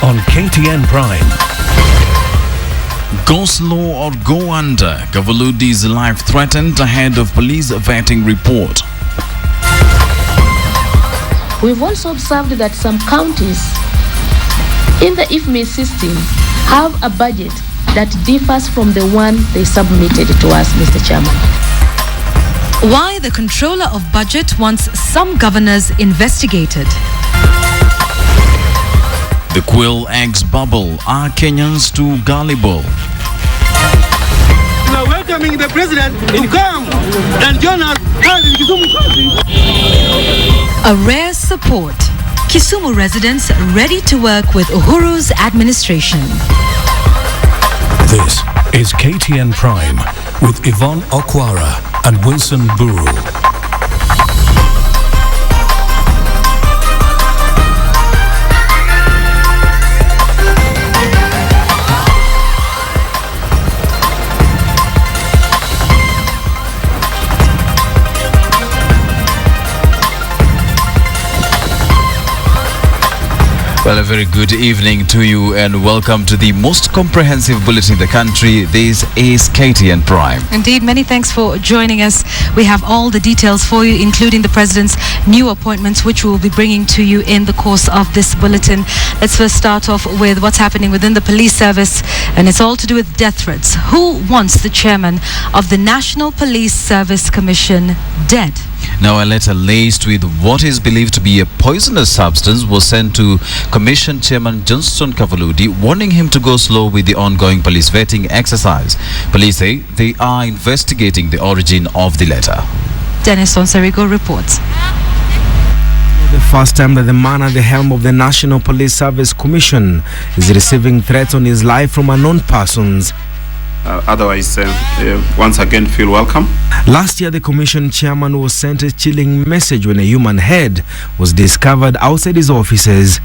on KTN Prime. Go slow or go under. Kavaludi's life threatened ahead of police vetting report. We've also observed that some counties in the IFME system have a budget that differs from the one they submitted to us, Mr. Chairman. Why the Controller of Budget wants some governors investigated. The Quill eggs bubble. Are Kenyans too gullible? We are welcoming the president to come and join us in Kisumu County. A rare support. Kisumu residents ready to work with Uhuru's administration. This is KTN Prime with Yvonne Okwara and Wilson Buru. Well, a very good evening to you and welcome to the most comprehensive bulletin in the country. This is KTN Prime. Indeed, many thanks for joining us. We have all the details for you, including the President's new appointments, which we will be bringing to you in the course of this bulletin. Let's first start off with what's happening within the police service, and it's all to do with death threats. Who wants the chairman of the National Police Service Commission dead? Now, a letter laced with what is believed to be a poisonous substance was sent to Commission Chairman Johnston Kavaludi, warning him to go slow with the ongoing police vetting exercise. Police say they are investigating the origin of the letter. Dennis Onsarigo reports. The first time that the man at the helm of the National Police Service Commission is receiving threats on his life from unknown persons. Otherwise, once again, feel welcome. Last year, the commission chairman was sent a chilling message when a human head was discovered outside his offices.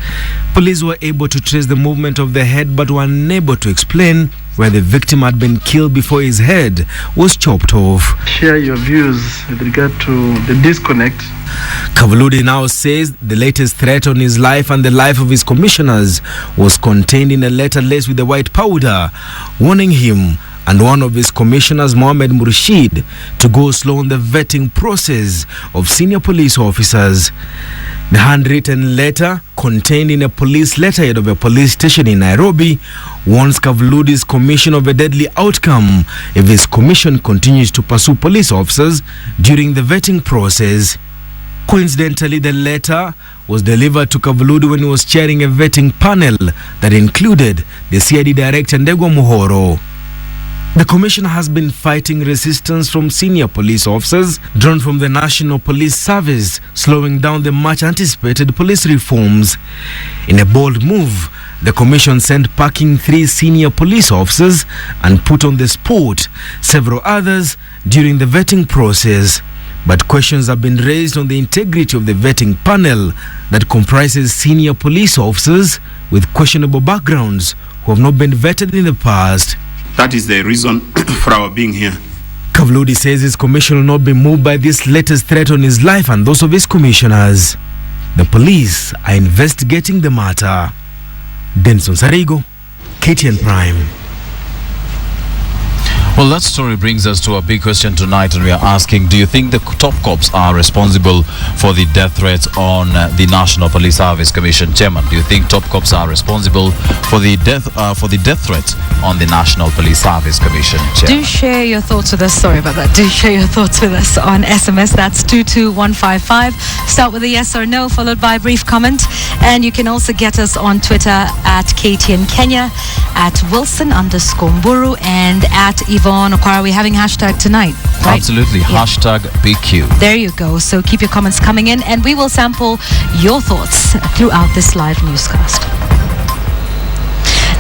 Police were able to trace the movement of the head but were unable to explain where the victim had been killed before his head was chopped off. Share your views with regard to the disconnect. Kavaludi now says the latest threat on his life and the life of his commissioners was contained in a letter laced with the white powder, warning him and one of his commissioners, Mohammed Murshid, to go slow on the vetting process of senior police officers. The handwritten letter, contained in a police letterhead of a police station in Nairobi, warns Kavaludi's commission of a deadly outcome if his commission continues to pursue police officers during the vetting process. Coincidentally, the letter was delivered to Kavaludi when he was chairing a vetting panel that included the CID Director Ndegwa Muhoro. The commission has been fighting resistance from senior police officers drawn from the National Police Service, slowing down the much anticipated police reforms. In a bold move, the commission sent packing 3 senior police officers and put on the spot several others during the vetting process. But questions have been raised on the integrity of the vetting panel that comprises senior police officers with questionable backgrounds who have not been vetted in the past. That is the reason for our being here. Kavaludi says his commission will not be moved by this latest threat on his life and those of his commissioners. The police are investigating the matter. Denson Sarigo, KTN Prime. Well, that story brings us to a big question tonight, and we are asking, do you think the top cops are responsible for the death threats on the National Police Service Commission chairman? Do you think top cops are responsible for the death threats on the National Police Service Commission chairman? Do share your thoughts with us. Sorry about that. Do share your thoughts with us on SMS. That's 22155. Start with a yes or no, followed by a brief comment. And you can also get us on Twitter at KTN Kenya, at Wilson_Mburu, and at Yvonne Okwara. We're having hashtag tonight, right? Absolutely. Yeah. Hashtag BQ. There you go. So keep your comments coming in and we will sample your thoughts throughout this live newscast.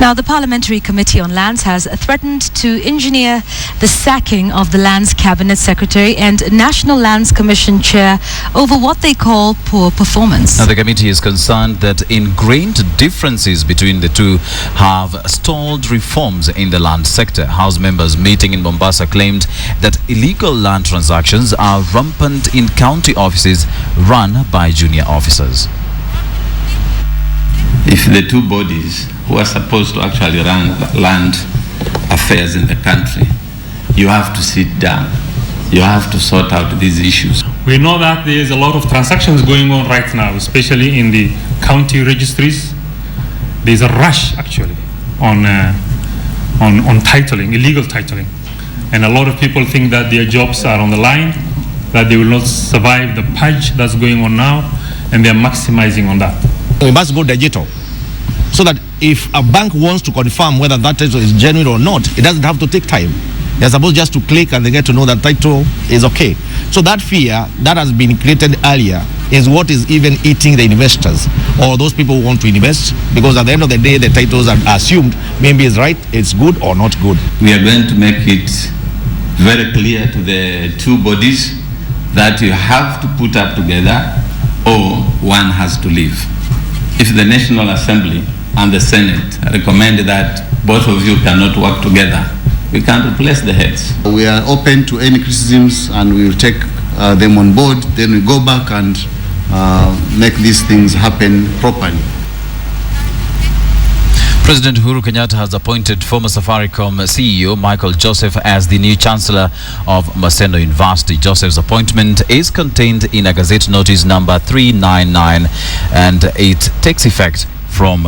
Now, the Parliamentary Committee on Lands has threatened to engineer the sacking of the Lands Cabinet Secretary and National Lands Commission Chair over what they call poor performance. Now, the committee is concerned that ingrained differences between the two have stalled reforms in the land sector. House members meeting in Mombasa claimed that illegal land transactions are rampant in county offices run by junior officers. if the two bodies who are supposed to actually run land affairs in the country, you have to sit down. You have to sort out these issues. We know that there is a lot of transactions going on right now, especially in the county registries. There is a rush actually on titling, illegal titling. And a lot of people think that their jobs are on the line, that they will not survive the purge that's going on now, and they're maximizing on that. We must go digital, so that if a bank wants to confirm whether that title is genuine or not, it doesn't have to take time. They're supposed just to click and they get to know that title is okay. So that fear that has been created earlier is what is even eating the investors or those people who want to invest, because at the end of the day, the titles are assumed maybe it's right, it's good or not good. We are going to make it very clear to the two bodies that you have to put up together or one has to leave. If the National Assembly and the Senate recommend that both of you cannot work together, we can't replace the heads. We are open to any criticisms and we will take them on board. Then we go back and make these things happen properly. President Uhuru Kenyatta has appointed former Safaricom CEO Michael Joseph as the new Chancellor of Maseno University. Joseph's appointment is contained in a Gazette Notice number 399 and it takes effect from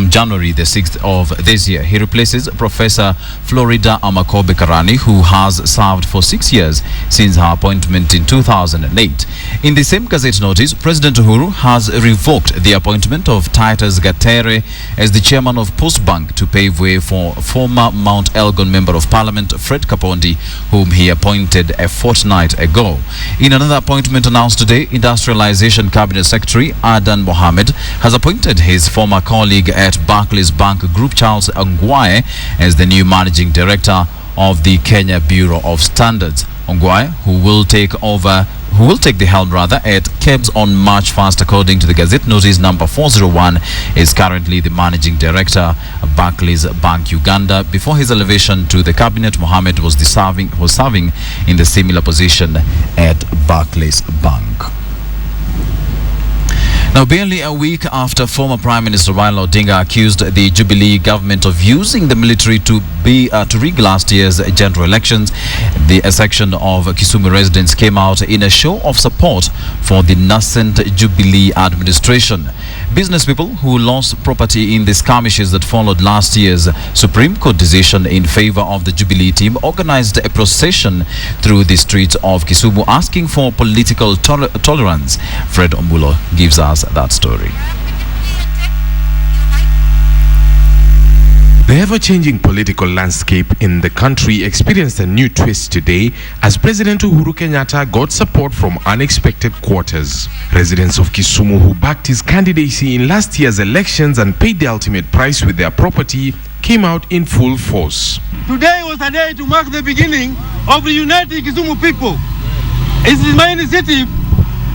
January the 6th of this year. He replaces Professor Florida Amakobe Karani, who has served for 6 years since her appointment in 2008. In the same Gazette Notice, President Uhuru has revoked the appointment of Titus Gatere as the chairman of Postbank to pave way for former Mount Elgon Member of Parliament Fred Kapondi, whom he appointed a fortnight ago. In another appointment announced today, Industrialization Cabinet Secretary Adan Mohammed has appointed his former colleague at Barclays Bank Group, Charles Ongwae, as the new managing director of the Kenya Bureau of Standards. Ongwae, who will take the helm at KEBS on March 1st, according to the Gazette Notice number 401, is currently the managing director of Barclays Bank Uganda. Before his elevation to the cabinet, Mohammed was serving in the similar position at Barclays Bank. Now, barely a week after former Prime Minister Raila Odinga accused the Jubilee government of using the military to rig last year's general elections, a section of Kisumu residents came out in a show of support for the nascent Jubilee administration. Business people who lost property in the skirmishes that followed last year's Supreme Court decision in favor of the Jubilee team organized a procession through the streets of Kisumu asking for political tolerance. Fred Ombulo gives us that story. The ever-changing political landscape in the country experienced a new twist today as President Uhuru Kenyatta got support from unexpected quarters. Residents of Kisumu who backed his candidacy in last year's elections and paid the ultimate price with their property came out in full force. Today was a day to mark the beginning of reuniting Kisumu people. It is my initiative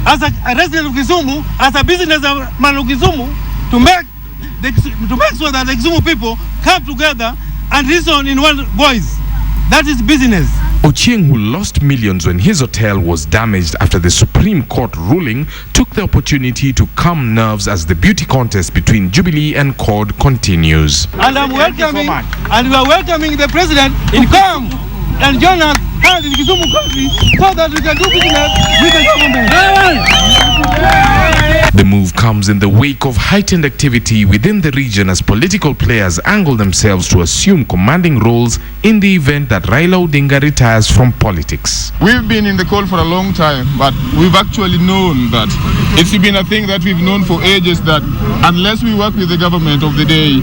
as a resident of Kisumu, as a businessman of Kisumu, to make sure that the Kisumu people come together and reason in one voice. That is business. Ochieng, who lost millions when his hotel was damaged after the Supreme Court ruling, took the opportunity to calm nerves as the beauty contest between Jubilee and CORD continues. And I'm welcoming, and we are welcoming the president to come and join us in Kisumu country so that we can do business with the government. The move comes in the wake of heightened activity within the region as political players angle themselves to assume commanding roles in the event that Raila Odinga retires from politics. We've been in the call for a long time, but we've actually known that it's been a thing that we've known for ages, that unless we work with the government of the day,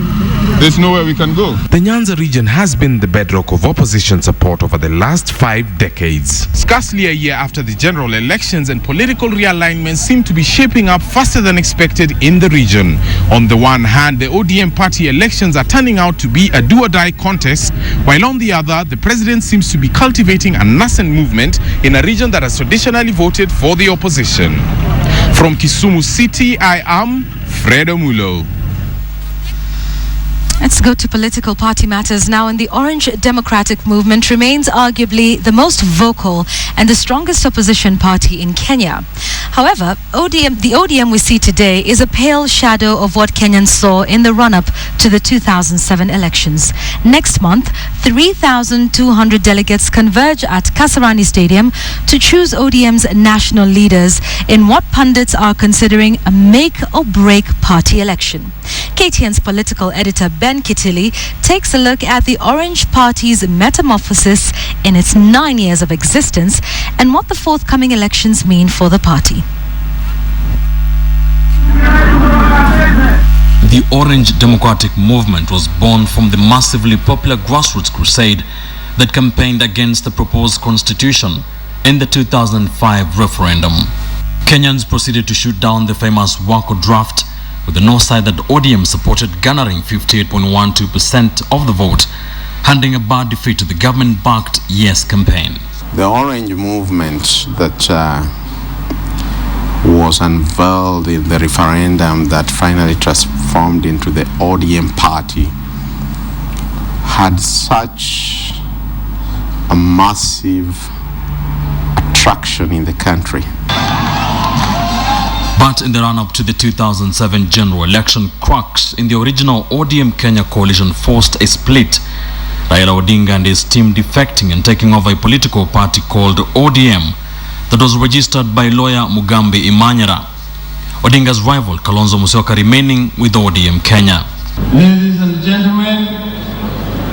there's nowhere we can go. The Nyanza region has been the bedrock of opposition support over the last 5 decades. Scarcely a year after the general elections, and political realignment seem to be shaping up faster than expected in the region. On the one hand, the ODM party elections are turning out to be a do-or-die contest, while on the other, the president seems to be cultivating a nascent movement in a region that has traditionally voted for the opposition. From Kisumu City, I am Fred Omulo. Let's go to political party matters now. And the Orange Democratic Movement remains arguably the most vocal and the strongest opposition party in Kenya. However, the ODM we see today is a pale shadow of what Kenyans saw in the run-up to the 2007 elections. Next month, 3,200 delegates converge at Kasarani Stadium to choose ODM's national leaders in what pundits are considering a make-or-break party election. KTN's political editor Ben Kitili takes a look at the Orange Party's metamorphosis in its 9 years of existence and what the forthcoming elections mean for the party. The Orange Democratic Movement was born from the massively popular grassroots crusade that campaigned against the proposed constitution in the 2005 referendum. Kenyans proceeded to shoot down the famous Wako draft, with the north side that ODM supported garnering 58.12% of the vote, handing a bad defeat to the government-backed Yes campaign. The Orange movement that was unveiled in the referendum that finally transformed into the ODM party had such a massive attraction in the country. But in the run-up to the 2007 general election, cracks in the original ODM Kenya coalition forced a split. Raila Odinga and his team defecting and taking over a political party called ODM that was registered by lawyer Mugambi Imanyara. Odinga's rival Kalonzo Musyoka remaining with ODM Kenya. Ladies and gentlemen,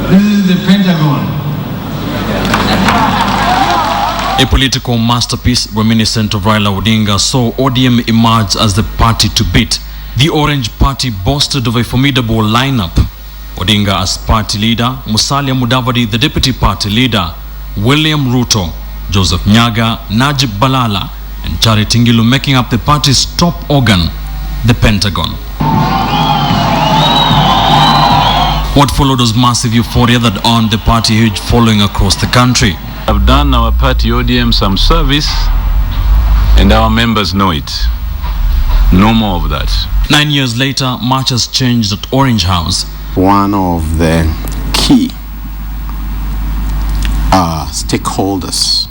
this is the Pentagon. A political masterpiece reminiscent of Raila Odinga saw ODM emerge as the party to beat. The Orange Party boasted of a formidable lineup. Odinga as party leader, Musalia Mudavadi the deputy party leader, William Ruto, Joseph Nyaga, Najib Balala, and Charity Ngilu making up the party's top organ, the Pentagon. What followed was massive euphoria that earned the party a huge following across the country. I've done our party ODM some service, and our members know it. No more of that. 9 years later, much has changed at Orange House. One of the key stakeholders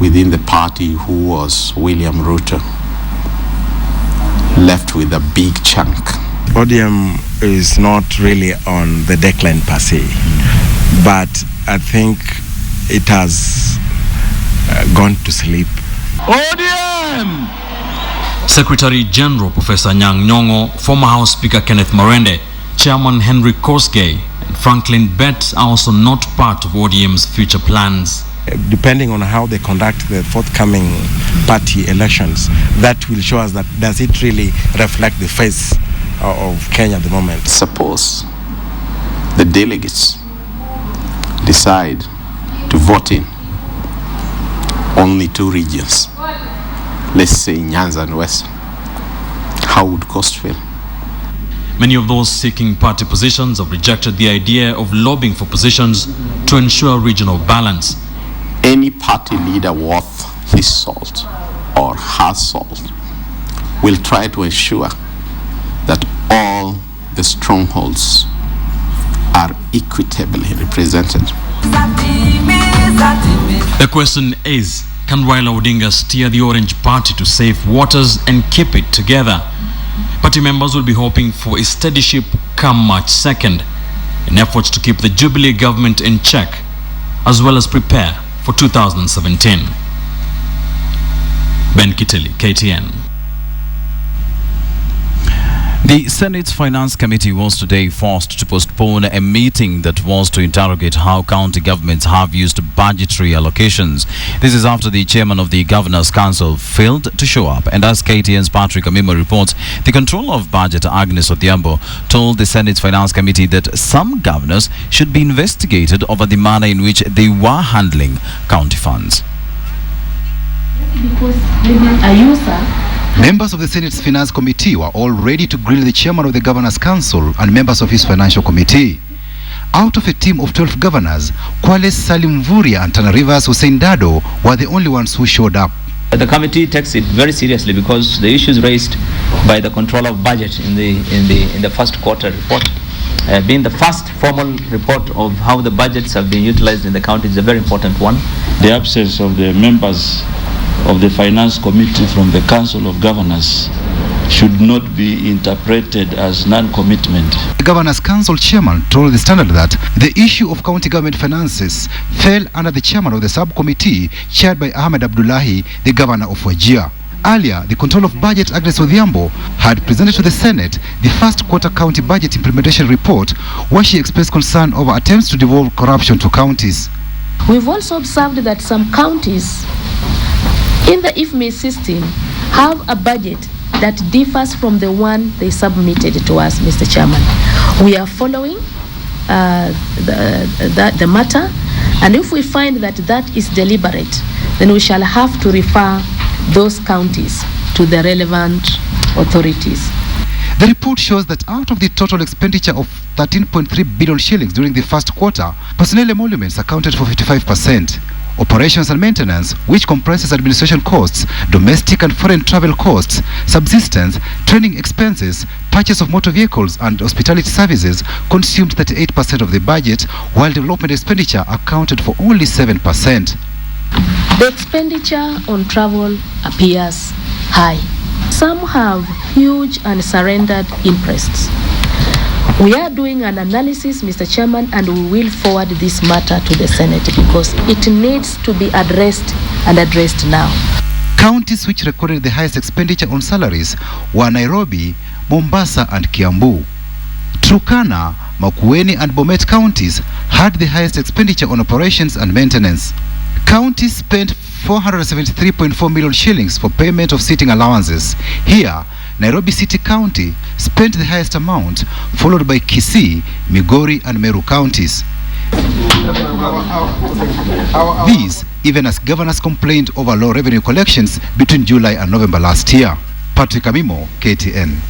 within the party, who was William Ruto, left with a big chunk. ODM is not really on the decline per se, but I think it has gone to sleep. ODM! Secretary General Professor Nyang' Nyong'o, former House Speaker Kenneth Marende, Chairman Henry Kosgei, and Franklin Bett are also not part of ODM's future plans. Depending on how they conduct the forthcoming party elections, that will show us that does it really reflect the face of Kenya at the moment. Suppose the delegates decide to vote in only 2 regions, let's say Nyanza and West, how would Coast feel? Many of those seeking party positions have rejected the idea of lobbying for positions to ensure regional balance. Any party leader worth his salt or her salt will try to ensure that all the strongholds are equitably represented. The question is, can Raila Odinga steer the Orange Party to safe waters and keep it together? Party members will be hoping for a steady ship come March 2nd in efforts to keep the Jubilee government in check, as well as prepare for 2017. Ben Kitili, KTN. The Senate's Finance Committee was today forced to postpone a meeting that was to interrogate how county governments have used budgetary allocations. This is after the chairman of the Governor's Council failed to show up. And as KTN's Patrick Amima reports, the Controller of Budget, Agnes Odhiambo, told the Senate's Finance Committee that some governors should be investigated over the manner in which they were handling county funds. Because a user. Members of the Senate's Finance Committee were all ready to grill the chairman of the Governor's Council and members of his Financial Committee. Out of a team of 12 governors, Kwale Salim Vuria and Tana Rivers Hussein Dado were the only ones who showed up. The committee takes it very seriously because the issues raised by the Controller of Budget in the first quarter report being the first formal report of how the budgets have been utilized in the county is a very important one. The absence of the members of the Finance Committee from the Council of Governors should not be interpreted as non-commitment. The Governors Council chairman told the Standard that the issue of county government finances fell under the chairman of the subcommittee chaired by Ahmed Abdullahi, the governor of Wajir. Earlier, the Control of Budget Agnes Odhiambo had presented to the Senate the first quarter county budget implementation report, where she expressed concern over attempts to devolve corruption to counties. We've also observed that some counties in the IFME system have a budget that differs from the one they submitted to us, Mr. Chairman. We are following the matter, and if we find that that is deliberate, then we shall have to refer those counties to the relevant authorities. The report shows that out of the total expenditure of 13.3 billion shillings during the first quarter, personnel emoluments accounted for 55%. Operations and maintenance, which comprises administration costs, domestic and foreign travel costs, subsistence, training expenses, purchase of motor vehicles and hospitality services, consumed 38% of the budget, while development expenditure accounted for only 7%. The expenditure on travel appears high. Some have huge and surrendered interests. We are doing an analysis, Mr. Chairman, and we will forward this matter to the Senate because it needs to be addressed and addressed now. Counties which recorded the highest expenditure on salaries were Nairobi, Mombasa and Kiambu. Turkana, Makueni and Bomet counties had the highest expenditure on operations and maintenance. Counties spent 473.4 million shillings for payment of sitting allowances. Here, Nairobi City County spent the highest amount, followed by Kisii, Migori and Meru counties. These, even as governors complained over low revenue collections between July and November last year. Patrick Amimo, KTN.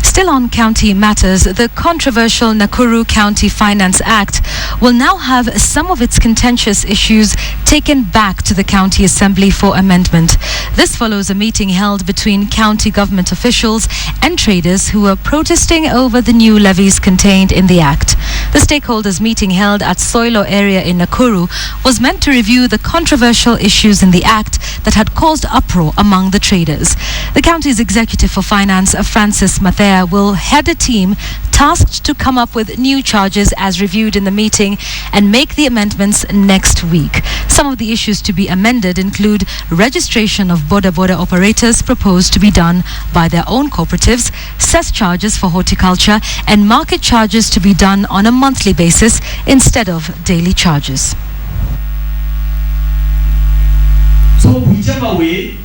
Still on county matters, the controversial Nakuru County Finance Act will now have some of its contentious issues taken back to the County Assembly for amendment. This follows a meeting held between county government officials and traders who were protesting over the new levies contained in the Act. The stakeholders meeting held at Soilo area in Nakuru was meant to review the controversial issues in the Act that had caused uproar among the traders. The county's Executive for Finance, Francis Mathea, will head a team tasked to come up with new charges as reviewed in the meeting and make the amendments next week. Some of the issues to be amended include registration of border operators proposed to be done by their own cooperatives, cess charges for horticulture, and market charges to be done on a monthly basis instead of daily charges. So whichever way,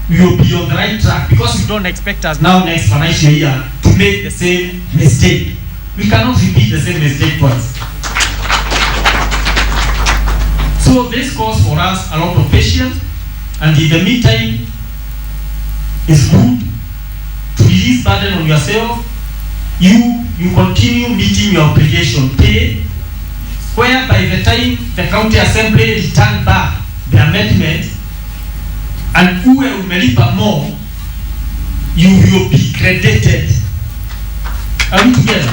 we will be on the right track because you don't expect us now next financial year to make the same mistake. We cannot repeat the same mistake twice. So this calls for us a lot of patience, and in the meantime, it's good to release burden on yourself. You continue meeting your obligation pay, where by the time the county assembly return back the amendment, and uwe umelipa more, you will be credited. Are we together?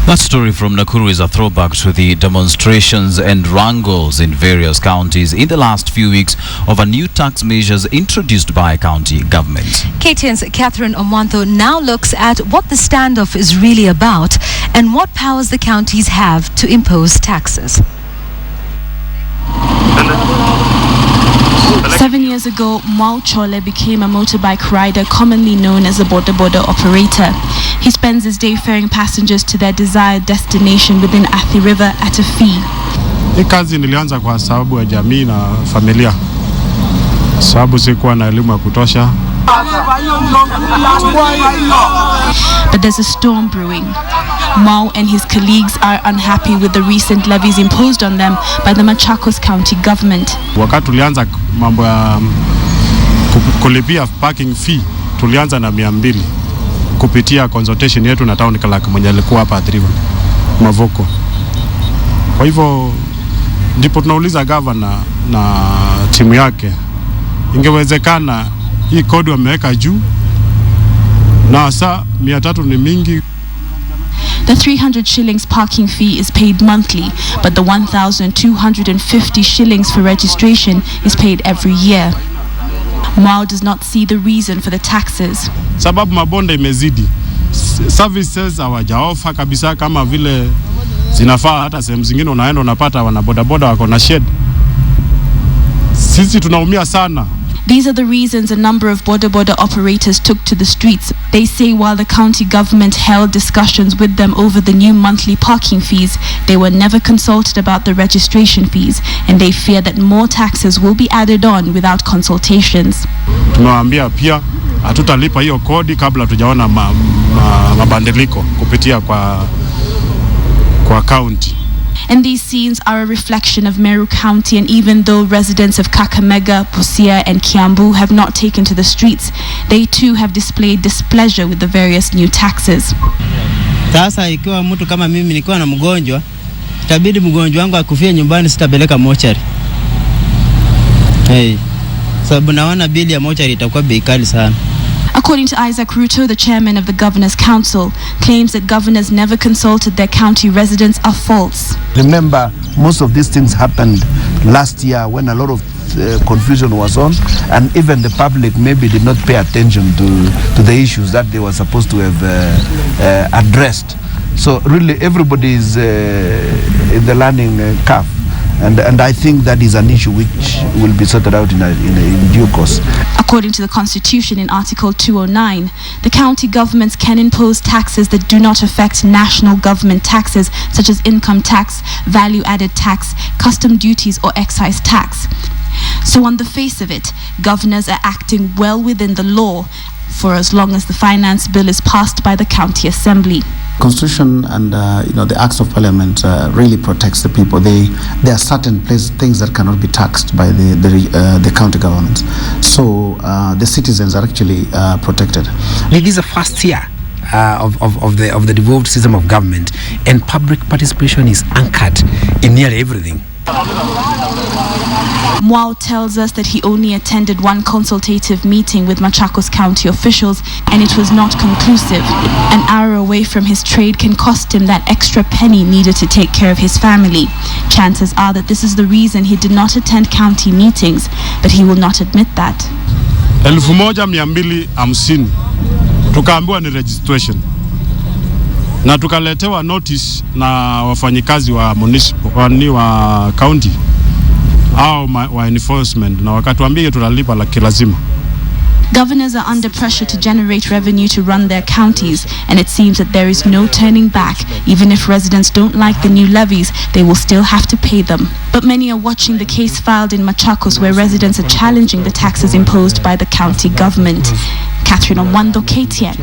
That story from Nakuru is a throwback to the demonstrations and wrangles in various counties in the last few weeks over new tax measures introduced by county government. KTN's Catherine Omwanto now looks at what the standoff is really about and what powers the counties have to impose taxes. 7 years ago, Mwau Chole became a motorbike rider commonly known as a border operator. He spends his day ferrying passengers to their desired destination within Athi River at a fee. Hii kazi nilianza kwa sababu ya jamii na familia. Sababu sikuwa na elimu ya kutosha. But there's a storm brewing. Mwau and his colleagues are unhappy with the recent levies imposed on them by the Machakos County government. Wakati tulianza mambo ya kulipia parking fee, tulianza na 200 kupitia consultation yetu na town clerk mwenye alikuwa hapa Athi River Mavoko. Kwa hivyo ndipo tunauliza governor na timu yake, ingewezekana hii kodi wameweka juu na hasa 300 ni mingi. The 300 shillings parking fee is paid monthly, but the 1,250 shillings for registration is paid every year. Mao does not see the reason for the taxes. Sababu mabonde imezidi. Services hawajaofa kabisa kama vile zinafaa. Hata sehemu zingine unaenda unapata wana bodaboda wako na shed. Sisi tunaumia sana. These are the reasons a number of border operators took to the streets. They say while the county government held discussions with them over the new monthly parking fees, they were never consulted about the registration fees, and they fear that more taxes will be added on without consultations. Tunawaambia pia hatutalipa hiyo kodi kabla tujaona mabadiliko kupitia kwa county. And these scenes are a reflection of Meru County, and even though residents of Kakamega, Busia and Kiambu have not taken to the streets, they too have displayed displeasure with the various new taxes. Sasa ikiwa mtu kama mimi nikiwa na mgonjwa, itabidi mgonjwa wangu akufie nyumbani, sitapeleka mochari. Sababu naona bili ya mochari itakuwa bei kali sana. According to Isaac Ruto, the chairman of the Governor's Council, claims that governors never consulted their county residents are false. Remember, most of these things happened last year when a lot of confusion was on, and even the public maybe did not pay attention to the issues that they were supposed to have addressed. So really everybody is in the learning curve. And I think that is an issue which will be sorted out in due course. According to the Constitution in Article 209, the county governments can impose taxes that do not affect national government taxes, such as income tax, value-added tax, custom duties or excise tax. So on the face of it, governors are acting well within the law for as long as the finance bill is passed by the county assembly. Constitution and the acts of parliament really protects the people. There are certain things that cannot be taxed by the county governments. So the citizens are actually protected. This is the first year of the devolved system of government, and public participation is anchored in nearly everything. Mwao tells us that he only attended one consultative meeting with Machakos County officials, and it was not conclusive. An hour away from his trade can cost him that extra penny needed to take care of his family. Chances are that this is the reason he did not attend county meetings, but he will not admit that. 1250 tukaambiwa ni registration, na tukaletewa notice na wafanyikazi wa municipal wa county au wa enforcement, na wakatuambia tutalipa la kilazima. Governors are under pressure to generate revenue to run their counties, and it seems that there is no turning back. Even if residents don't like the new levies, they will still have to pay them. But many are watching the case filed in Machakos, where residents are challenging the taxes imposed by the county government. Catherine Omwando, KTN.